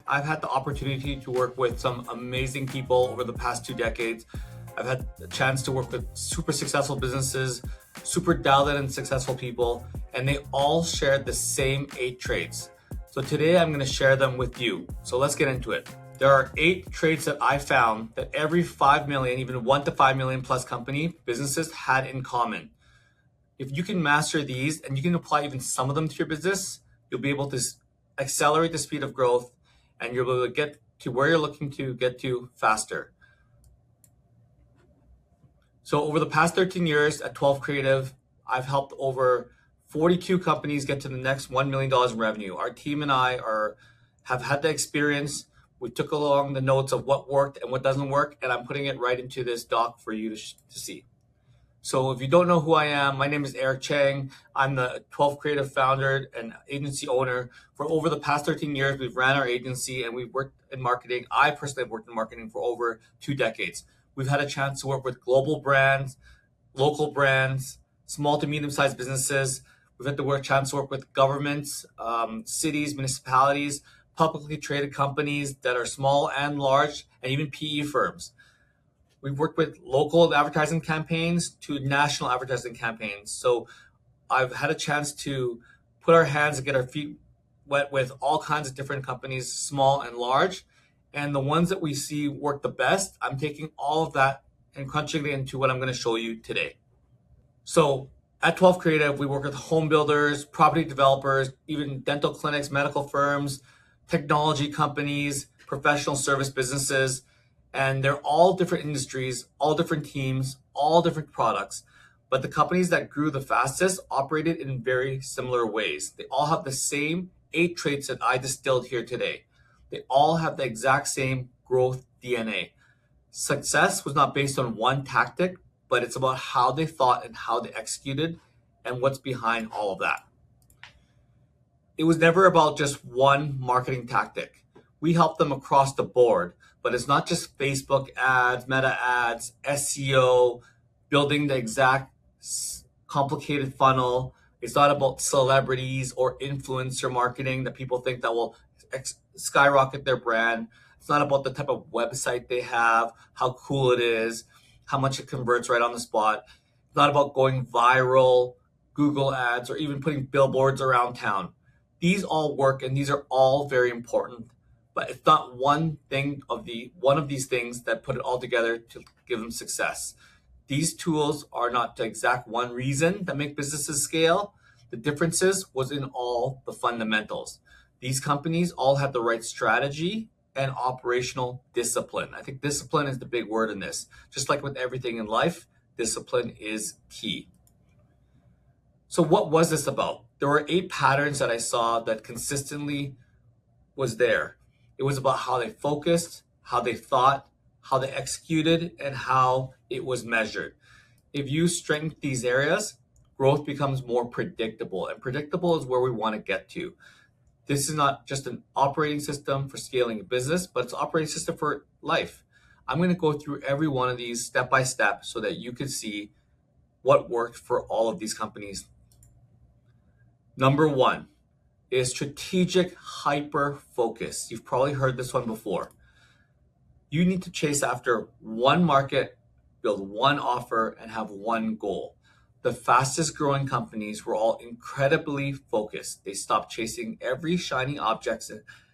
I've had the opportunity to work with some amazing people over the past 2 decades. I've had the chance to work with super successful businesses, super dialed in and successful people, and they all shared the same 8 traits. So today I'm going to share them with you. So let's get into it. There are 8 traits that I found that every 5 million, even 1 to 5 million plus company businesses had in common. If you can master these and you can apply even some of them to your business, you'll be able to accelerate the speed of growth and you'll be able to get to where you're looking to get to faster. So over the past 13 years at 12 Creative, I've helped over 42 companies get to the next $1 million in revenue. Our team and I have had the experience. We took along the notes of what worked and what doesn't work, and I'm putting it right into this doc for you to see. So if you don't know who I am, my name is Eric Chang. I'm the 12 Creative founder and agency owner. For over the past 13 years, we've ran our agency and we've worked in marketing. I personally have worked in marketing for over 2 decades. We've had a chance to work with global brands, local brands, small to medium-sized businesses. We've had the chance to work with governments, cities, municipalities, publicly traded companies that are small and large, and even PE firms. We've worked with local advertising campaigns to national advertising campaigns. So I've had a chance to put our hands and get our feet wet with all kinds of different companies, small and large. And the ones that we see work the best, I'm taking all of that and crunching it into what I'm going to show you today. So at 12 Creative, we work with home builders, property developers, even dental clinics, medical firms, technology companies, professional service businesses. And they're all different industries, all different teams, all different products. But the companies that grew the fastest operated in very similar ways. They all have the same 8 traits that I distilled here today. They all have the exact same growth DNA. Success was not based on one tactic, but it's about how they thought and how they executed and what's behind all of that. It was never about just one marketing tactic. We helped them across the board. But it's not just Facebook ads, meta ads, SEO, building the exact complicated funnel. It's not about celebrities or influencer marketing that people think that will skyrocket their brand. It's not about the type of website they have, how cool it is, how much it converts right on the spot. It's not about going viral, Google ads, or even putting billboards around town. These all work and these are all very important. But it's not one of these things that put it all together to give them success. These tools are not the exact one reason that make businesses scale. The differences was in all the fundamentals. These companies all had the right strategy and operational discipline. I think discipline is the big word in this. Just like with everything in life, discipline is key. So what was this about? There were 8 patterns that I saw that consistently was there. It was about how they focused, how they thought, how they executed, and how it was measured. If you strengthen these areas, growth becomes more predictable. And predictable is where we want to get to. This is not just an operating system for scaling a business, but it's an operating system for life. I'm going to go through every one of these step by step so that you can see what worked for all of these companies. Number 1. Is strategic hyper focus. You've probably heard this one before. You need to chase after one market, build one offer, and have one goal. The fastest growing companies were all incredibly focused. They stopped chasing every shiny object.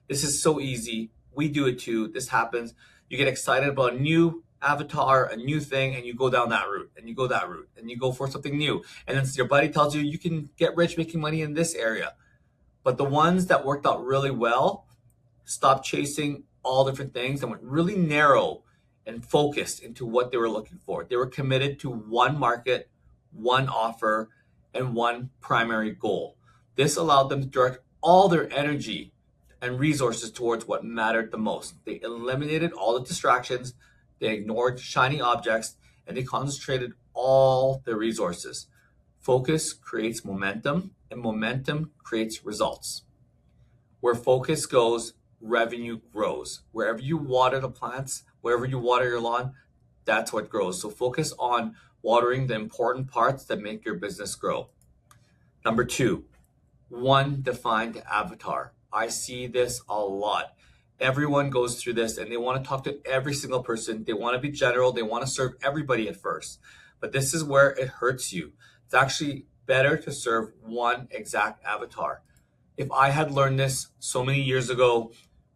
This is so easy. We do it too. This happens. You get excited about a new avatar, a new thing, and you go down that route, and you go that route, and you go for something new. And then your buddy tells you you can get rich making money in this area. But the ones that worked out really well stopped chasing all different things and went really narrow and focused into what they were looking for. They were committed to one market, one offer, and one primary goal. This allowed them to direct all their energy and resources towards what mattered the most. They eliminated all the distractions, they ignored shiny objects, and they concentrated all their resources. Focus creates momentum, and momentum creates results. Where focus goes, revenue grows. Wherever you water the plants, wherever you water your lawn, that's what grows. So focus on watering the important parts that make your business grow. Number 2, one defined avatar. I see this a lot. Everyone goes through this and they want to talk to every single person. They want to be general. They want to serve everybody at first. But this is where it hurts you. It's actually better to serve one exact avatar. If I had learned this so many years ago,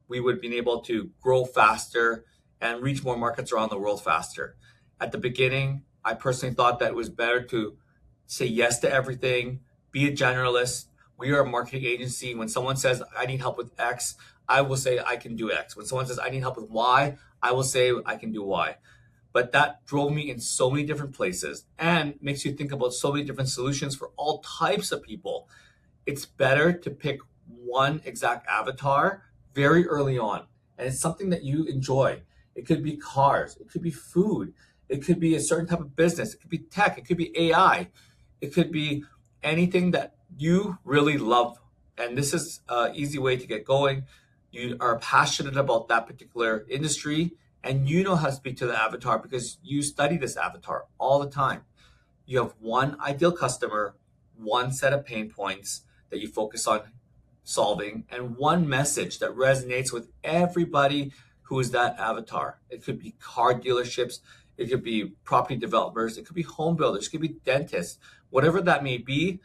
we would have been able to grow faster and reach more markets around the world faster. At the beginning, I personally thought that it was better to say yes to everything, be a generalist. We are a marketing agency. When someone says, I need help with X, I will say I can do X. When someone says, I need help with Y, I will say I can do Y. But that drove me in so many different places and makes you think about so many different solutions for all types of people. It's better to pick one exact avatar very early on. And it's something that you enjoy. It could be cars, it could be food, it could be a certain type of business, it could be tech, it could be AI, it could be anything that you really love. And this is an easy way to get going. You are passionate about that particular industry and you know how to speak to the avatar because you study this avatar all the time. You have one ideal customer, one set of pain points that you focus on solving, and one message that resonates with everybody who is that avatar. It could be car dealerships, it could be property developers, it could be home builders, it could be dentists, whatever that may be.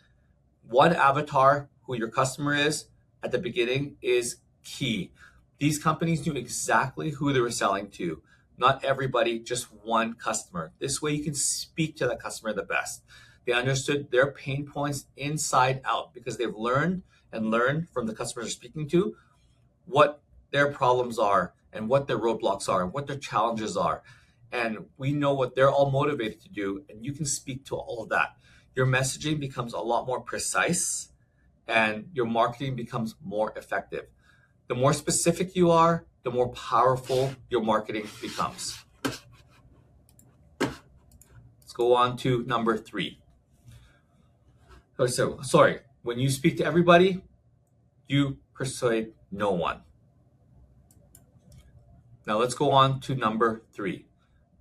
One avatar who your customer is at the beginning is key. These companies knew exactly who they were selling to. Not everybody, just one customer. This way you can speak to that customer the best. They understood their pain points inside out because they've learned from the customers they're speaking to what their problems are and what their roadblocks are and what their challenges are. And we know what they're all motivated to do, and you can speak to all of that. Your messaging becomes a lot more precise and your marketing becomes more effective. The more specific you are, the more powerful your marketing becomes. Let's go on to number 3. So, sorry, when you speak to everybody, you persuade no one. Now let's go on to number 3.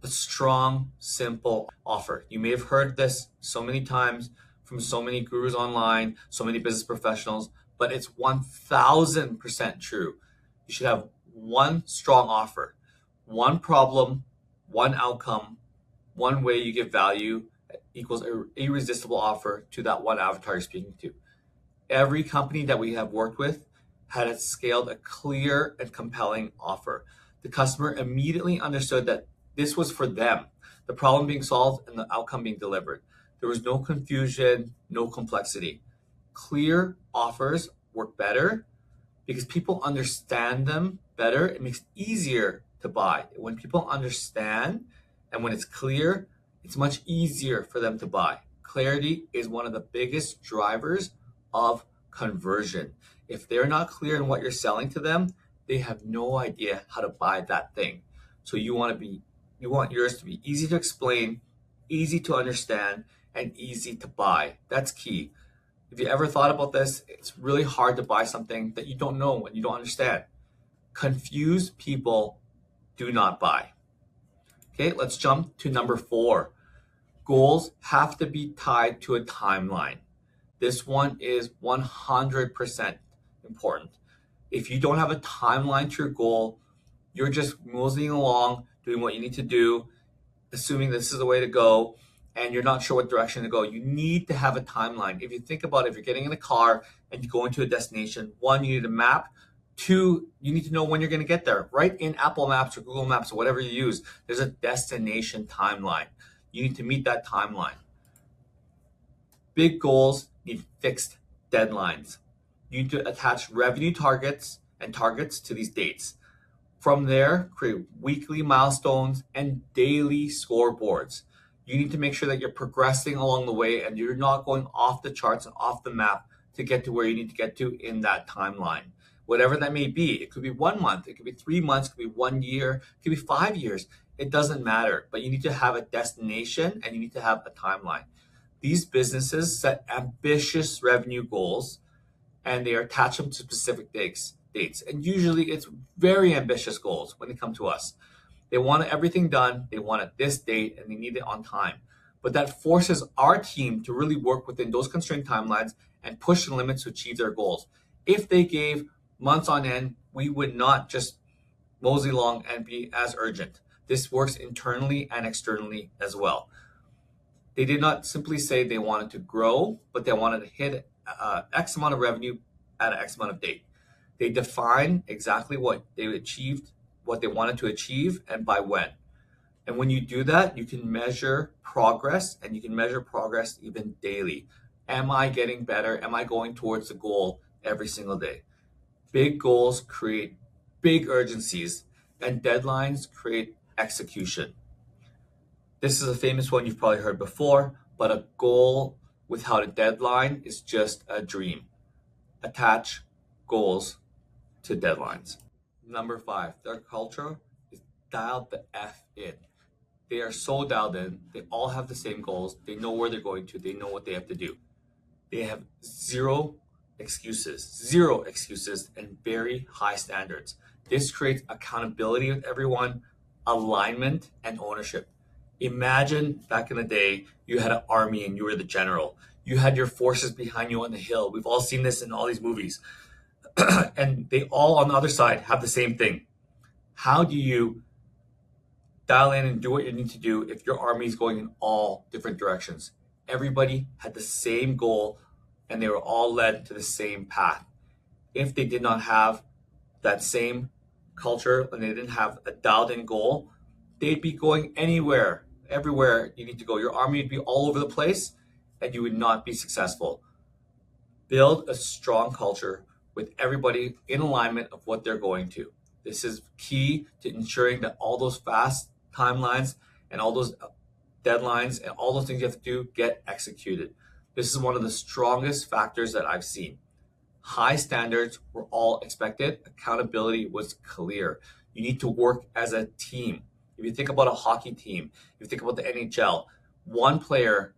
A strong, simple offer. You may have heard this so many times from so many gurus online, so many business professionals, but it's 1000% true. You should have one strong offer, one problem, one outcome, one way you give value equals an irresistible offer to that one avatar you're speaking to. Every company that we have worked with had scaled a clear and compelling offer. The customer immediately understood that this was for them, the problem being solved and the outcome being delivered. There was no confusion, no complexity. Clear offers work better because people understand them better. It makes it easier to buy. When people understand and when it's clear, it's much easier for them to buy. Clarity is one of the biggest drivers of conversion. If they're not clear in what you're selling to them, they have no idea how to buy that thing. So you want yours to be easy to explain, easy to understand, and easy to buy. That's key. If you ever thought about this, it's really hard to buy something that you don't know and you don't understand. Confused people do not buy. Okay, let's jump to number 4. Goals have to be tied to a timeline. This one is 100% important. If you don't have a timeline to your goal, you're just moseying along, doing what you need to do, assuming this is the way to go, and you're not sure what direction to go. You need to have a timeline. If you think about it, if you're getting in a car and you go into a destination, 1, you need a map. 2, you need to know when you're going to get there. Right in Apple Maps or Google Maps or whatever you use, there's a destination timeline. You need to meet that timeline. Big goals need fixed deadlines. You need to attach revenue targets and targets to these dates. From there, create weekly milestones and daily scoreboards. You need to make sure that you're progressing along the way and you're not going off the charts and off the map to get to where you need to get to in that timeline. Whatever that may be, it could be 1 month, it could be 3 months, it could be 1 year, it could be 5 years. It doesn't matter, but you need to have a destination and you need to have a timeline. These businesses set ambitious revenue goals and they attach them to specific dates. And usually it's very ambitious goals when they come to us. They want everything done, they want it this date, and they need it on time. But that forces our team to really work within those constrained timelines and push the limits to achieve their goals. If they gave months on end, we would not just mosey along, and be as urgent. This works internally and externally as well. They did not simply say they wanted to grow, but they wanted to hit X amount of revenue at X amount of date. They defined exactly what they achieved, what they wanted to achieve, and by when. And when you do that, you can measure progress, and you can measure progress even daily. Am I getting better? Am I going towards the goal every single day? Big goals create big urgencies, and deadlines create execution. This is a famous one you've probably heard before, but a goal without a deadline is just a dream. Attach goals to deadlines. Number 5, their culture is dialed the F in. They are so dialed in. They all have the same goals. They know where they're going to. They know what they have to do. They have zero excuses, and very high standards. This creates accountability with everyone, alignment, and ownership. Imagine back in the day, you had an army and you were the general. You had your forces behind you on the hill. We've all seen this in all these movies. And they all on the other side have the same thing. How do you dial in and do what you need to do if your army is going in all different directions? Everybody had the same goal and they were all led to the same path. If they did not have that same culture and they didn't have a dialed in goal, they'd be going everywhere you need to go. Your army would be all over the place and you would not be successful. Build a strong culture with everybody in alignment of what they're going to. This is key to ensuring that all those fast timelines and all those deadlines and all those things you have to do get executed. This is one of the strongest factors that I've seen. High standards were all expected. Accountability was clear. You need to work as a team. If you think about a hockey team, if you think about the NHL, one player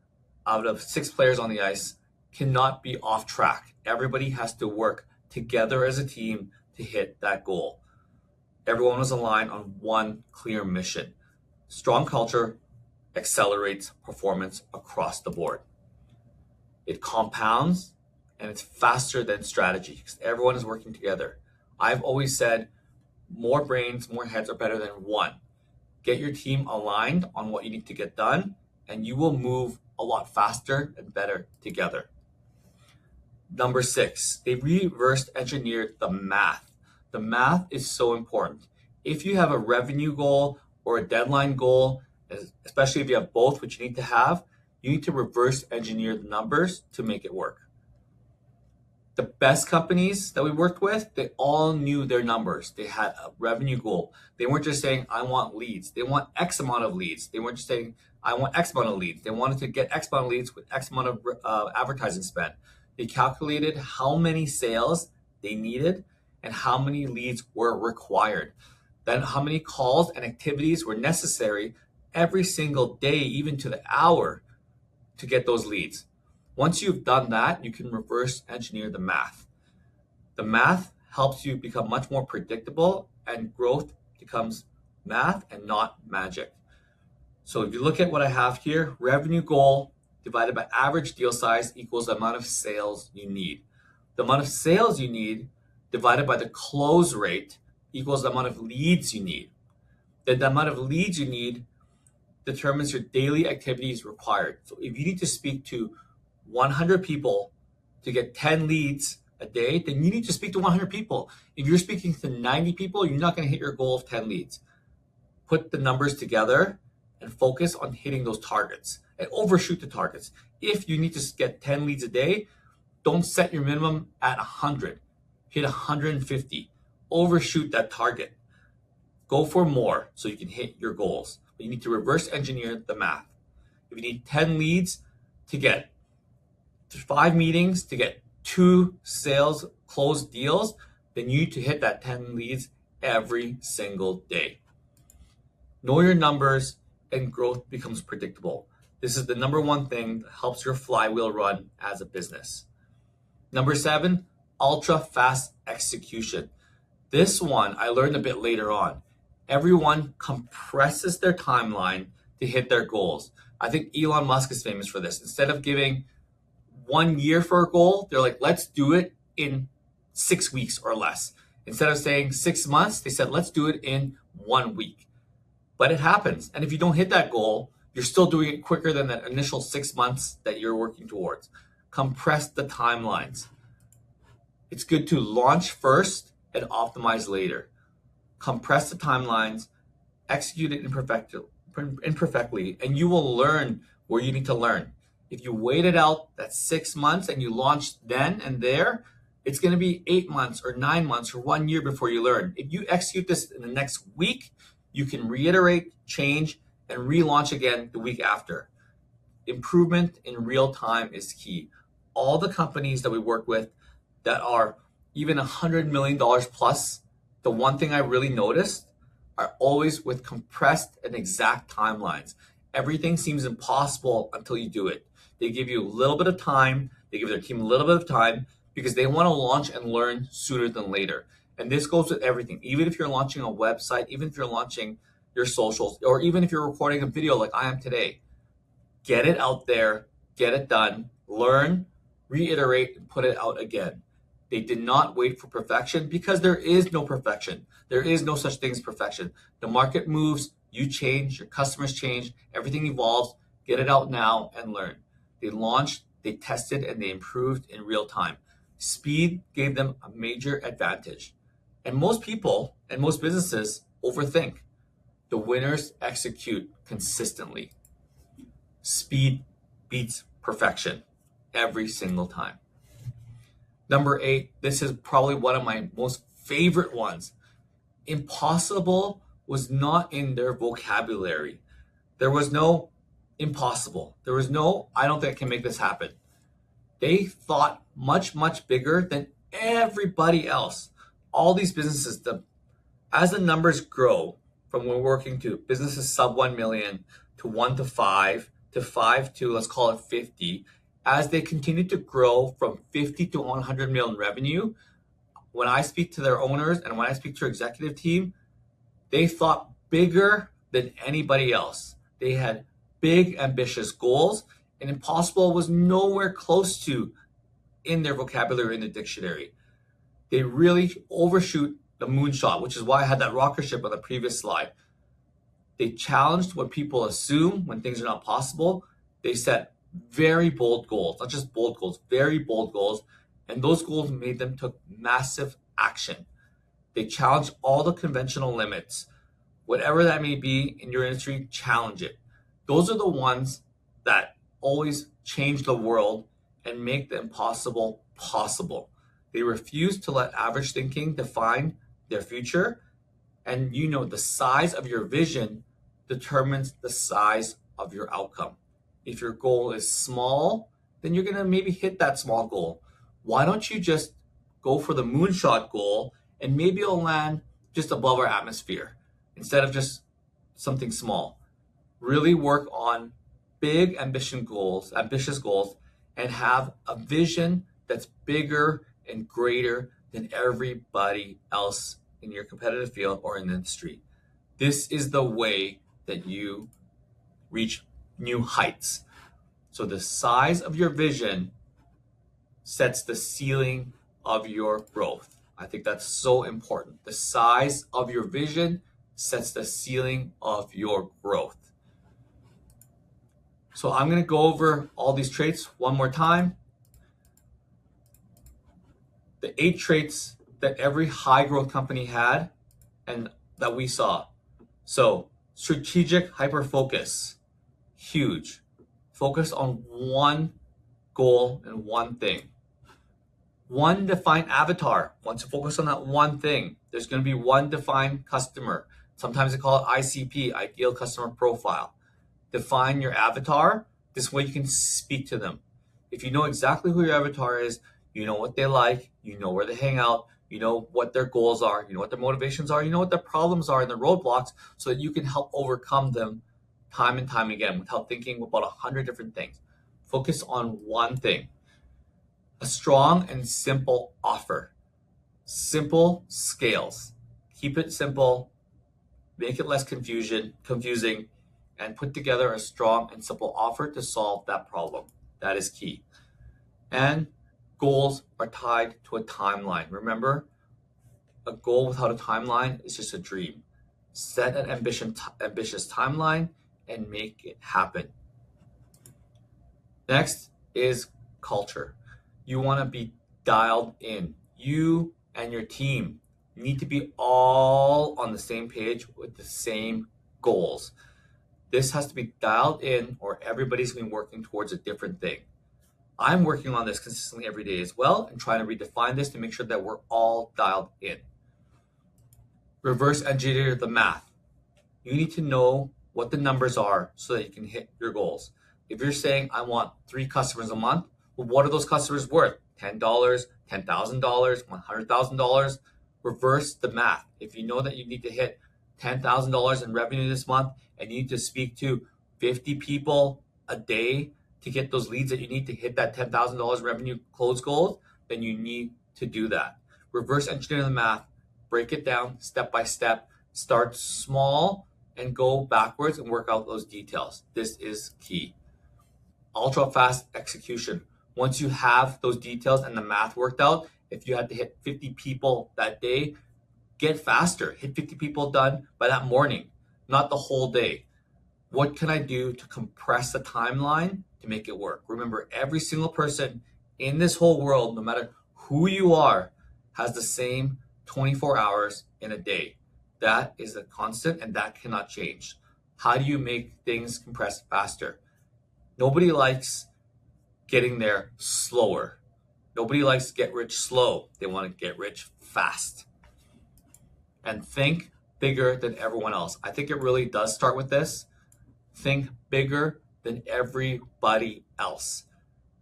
out of 6 players on the ice cannot be off track. Everybody has to work together as a team to hit that goal. Everyone was aligned on one clear mission. Strong culture accelerates performance across the board. It compounds and it's faster than strategy because everyone is working together. I've always said more brains, more heads are better than one. Get your team aligned on what you need to get done and you will move a lot faster and better together. Number 6, they reverse engineered the math. The math is so important. If you have a revenue goal or a deadline goal, especially if you have both, which you need to reverse engineer the numbers to make it work. The best companies that we worked with, they all knew their numbers. They had a revenue goal. They weren't just saying, I want leads. They want X amount of leads. They weren't just saying, I want X amount of leads. They wanted to get X amount of leads with X amount of advertising spend. They calculated how many sales they needed and how many leads were required. Then how many calls and activities were necessary every single day, even to the hour, to get those leads. Once you've done that, you can reverse engineer the math. The math helps you become much more predictable and growth becomes math and not magic. So if you look at what I have here, revenue goal divided by average deal size equals the amount of sales you need. The amount of sales you need divided by the close rate equals the amount of leads you need. Then the amount of leads you need determines your daily activities required. So if you need to speak to 100 people to get 10 leads a day, then you need to speak to 100 people. If you're speaking to 90 people, you're not going to hit your goal of 10 leads. Put the numbers together and focus on hitting those targets and overshoot the targets. If you need to get 10 leads a day, don't set your minimum at 100. Hit 150. Overshoot that target. Go for more so you can hit your goals. But you need to reverse engineer the math. If you need 10 leads to get 5 meetings to get 2 sales closed deals, then you need to hit that 10 leads every single day. Know your numbers and growth becomes predictable. This is the number 1 thing that helps your flywheel run as a business. Number 7, ultra fast execution. This one I learned a bit later on. Everyone compresses their timeline to hit their goals. I think Elon Musk is famous for this. Instead of giving 1 year for a goal, they're like, let's do it in 6 weeks or less. Instead of saying 6 months, they said, let's do it in 1 week. But it happens. And if you don't hit that goal, you're still doing it quicker than that initial 6 months that you're working towards. Compress the timelines. It's good to launch first and optimize later. Compress the timelines, execute it imperfectly, and you will learn where you need to learn. If you waited out that 6 months and you launched then and there, it's going to be 8 months or 9 months or 1 year before you learn. If you execute this in the next week, you can reiterate, change, and relaunch again the week after. Improvement in real time is key. All the companies that we work with that are even $100 million plus, the one thing I really noticed are always with compressed and exact timelines. Everything seems impossible until you do it. They give you a little bit of time. They give their team a little bit of time because they want to launch and learn sooner than later. And this goes with everything. Even if you're launching a website, even if you're launching your socials, or even if you're recording a video like I am today, get it out there, get it done, learn, reiterate, and put it out again. They did not wait for perfection because there is no perfection. There is no such thing as perfection. The market moves, you change, your customers change, everything evolves. Get it out now and learn. They launched, they tested, and they improved in real time. Speed gave them a major advantage. And most people and most businesses overthink. The winners execute consistently. Speed beats perfection every single time. Number 8, this is probably one of my most favorite ones. Impossible was not in their vocabulary. There was no impossible. There was no, I don't think I can make this happen. They thought much, much bigger than everybody else. All these businesses, as the numbers grow from when we're working to businesses sub 1 million to 1 to 5 to 5 to, let's call it 50, as they continue to grow from 50 to 100 million revenue, when I speak to their owners and when I speak to their executive team, they thought bigger than anybody else. They had big, ambitious goals, and impossible was nowhere close to in their vocabulary in the dictionary. They really overshoot the moonshot, which is why I had that rocket ship on the previous slide. They challenged what people assume when things are not possible. They set very bold goals, not just bold goals, very bold goals. And those goals made them took massive action. They challenged all the conventional limits. Whatever that may be in your industry, challenge it. Those are the ones that always change the world and make the impossible possible. They refuse to let average thinking define their future. And the size of your vision determines the size of your outcome. If your goal is small, then you're going to maybe hit that small goal. Why don't you just go for the moonshot goal and maybe you'll land just above our atmosphere instead of just something small. Really work on big ambitious goals, and have a vision that's bigger and greater than everybody else in your competitive field or in the industry. This is the way that you reach new heights. So the size of your vision sets the ceiling of your growth. I think that's so important. The size of your vision sets the ceiling of your growth. So I'm going to go over all these traits one more time. The 8 traits that every high growth company had and that we saw. So strategic hyper focus, huge. Focus on one goal and one thing. One defined avatar. Once you focus on that one thing, there's going to be one defined customer. Sometimes they call it ICP, ideal customer profile. Define your avatar. This way you can speak to them. If you know exactly who your avatar is, you know what they like, you know where they hang out, you know what their goals are, you know what their motivations are, you know what their problems are and their roadblocks, so that you can help overcome them time and time again without thinking about 100 different things. Focus on one thing. A strong and simple offer. Simple scales. Keep it simple, make it less confusing, and put together a strong and simple offer to solve that problem. That is key. And goals are tied to a timeline. Remember, a goal without a timeline is just a dream. Set an ambitious timeline and make it happen. Next is culture. You want to be dialed in. You and your team need to be all on the same page with the same goals. This has to be dialed in, or everybody's going to be working towards a different thing. I'm working on this consistently every day as well and trying to redefine this to make sure that we're all dialed in. Reverse engineer the math. You need to know what the numbers are so that you can hit your goals. If you're saying, I want 3 customers a month, well, what are those customers worth? $10, $10,000, $100,000? Reverse the math. If you know that you need to hit $10,000 in revenue this month and you need to speak to 50 people a day to get those leads that you need to hit that $10,000 revenue close goal, then you need to do that. Reverse engineer the math, break it down step by step, start small and go backwards and work out those details. This is key. Ultra fast execution. Once you have those details and the math worked out, if you had to hit 50 people that day, get faster. Hit 50 people done by that morning, not the whole day. What can I do to compress the timeline to make it work? Remember, every single person in this whole world, no matter who you are, has the same 24 hours in a day. That is a constant and that cannot change. How do you make things compress faster? Nobody likes getting there slower. Nobody likes to get rich slow. They want to get rich fast. And think bigger than everyone else. I think it really does start with this. Think bigger than everybody else.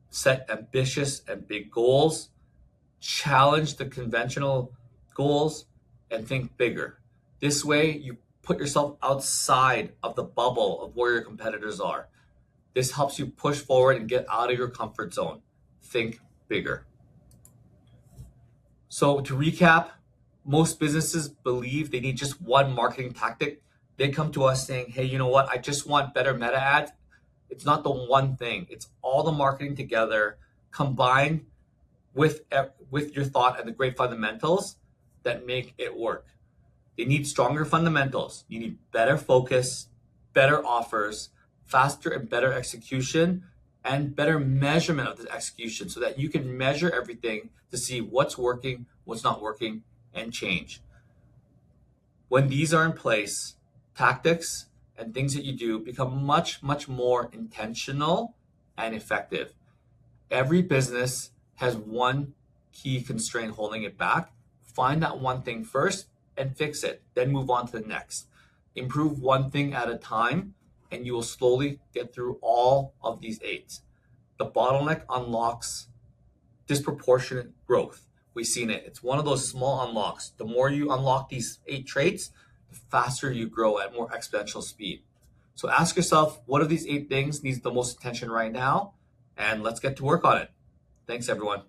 Set ambitious and big goals. Challenge the conventional goals and think bigger. This way, you put yourself outside of the bubble of where your competitors are. This helps you push forward and get out of your comfort zone. Think bigger. So to recap, most businesses believe they need just one marketing tactic. They come to us saying, hey, you know what? I just want better meta ads. It's not the one thing. It's all the marketing together combined with your thought and the great fundamentals that make it work. They need stronger fundamentals. You need better focus, better offers, faster and better execution, and better measurement of the execution so that you can measure everything to see what's working, what's not working, and change. When these are in place, tactics and things that you do become much, much more intentional and effective. Every business has one key constraint holding it back. Find that one thing first and fix it, then move on to the next. Improve one thing at a time, and you will slowly get through all of these 8. The bottleneck unlocks disproportionate growth. We've seen it. It's one of those small unlocks. The more you unlock these 8 traits, the faster you grow at more exponential speed. So ask yourself, what of these 8 things needs the most attention right now? And let's get to work on it. Thanks, everyone.